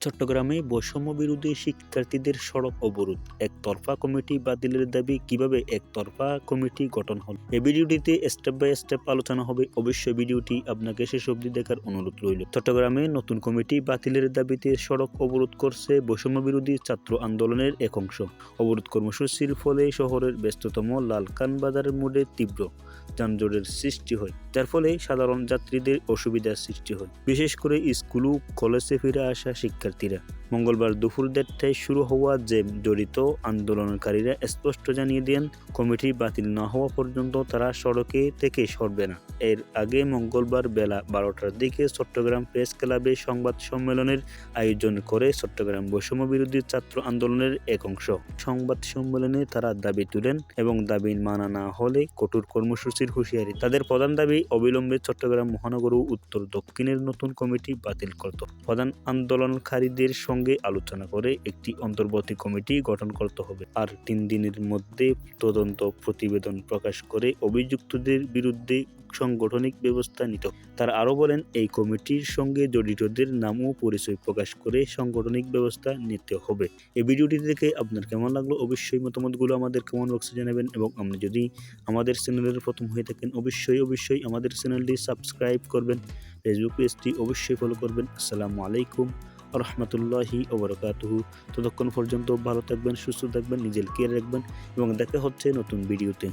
চট্টগ্রামে বৈষম্য বিরোধী শিক্ষার্থীদের সড়ক অবরোধ, একতরফা কমিটি বাতিলের দাবি, কিভাবে একতরফা কমিটি গঠন হল। এই ভিডিওটিতে স্টেপ বাই স্টেপ আলোচনা হবে। অবশ্যই ভিডিওটি আপনাকে শেষ অবধি দেখার অনুরোধ রইল। চট্টগ্রামে নতুন কমিটি বাতিলের দাবিতে সড়ক অবরোধ করছে বৈষম্য বিরোধী ছাত্র আন্দোলনের এক অংশ। অবরোধ কর্মসূচির ফলে শহরের ব্যস্ততম লালকান বাজার মোড়ে তীব্র যানজটের সৃষ্টি হয়, যার ফলে সাধারণ যাত্রীদের অসুবিধার সৃষ্টি হয়, বিশেষ করে স্কুল ও কলেজে ফিরে আসা শিক্ষার্থীরা। মঙ্গলবার দুপুর 1:30টায় শুরু হওয়া জ্যাম জড়িত আন্দোলনকারীরা স্পষ্ট জানিয়ে দেন, কমিটি বাতিল না হওয়া পর্যন্ত তারা সড়কে থেকে সরবে না। এর আগে মঙ্গলবার বেলা 12টার দিকে চট্টগ্রাম প্রেস ক্লাবে সংবাদ সম্মেলনের আয়োজন করে চট্টগ্রাম বৈষম্য বিরোধী ছাত্র আন্দোলনের এক অংশ। সংবাদ সম্মেলনে তারা দাবি তুলেন এবং দাবি মানা না হলে কঠোর কর্মসূচির হুঁশিয়ারি। তাদের প্রধান দাবি, অবিলম্বে চট্টগ্রাম মহানগর ও উত্তর দক্ষিণের নতুন কমিটি বাতিল করত, প্রধান আন্দোলনকারীদের সঙ্গে আলোচনা করে একটি অন্তর্বর্তী কমিটি গঠন করতে হবে, আর 3 দিনের মধ্যে তদন্ত প্রতিবেদন প্রকাশ করে অভিযুক্তদের বিরুদ্ধে সাংগঠনিক ব্যবস্থা নিতে হবে। তারা আরও বলেন, এই কমিটির সঙ্গে জড়িতদের নাম ও পরিচয় প্রকাশ করে সাংগঠনিক ব্যবস্থা নিতে হবে। এই ভিডিওটি দেখে আপনার কেমন লাগলো অবশ্যই মতামতগুলো আমাদের কমেন্ট বক্সে জানাবেন, এবং আপনি যদি আমাদের চ্যানেলের প্রথম হয়ে থাকেন অবশ্যই আমাদের চ্যানেলটি সাবস্ক্রাইব করবেন, ফেসবুক পেজটি অবশ্যই ফলো করবেন। আসসালামু আলাইকুম ওয়া রাহমাতুল্লাহি ওয়া বারাকাতুহু। ততক্ষণ পর্যন্ত ভালো থাকবেন, সুস্থ থাকবেন, নিজের কেয়ার রাখবেন, এবং দেখা হচ্ছে নতুন ভিডিওতে।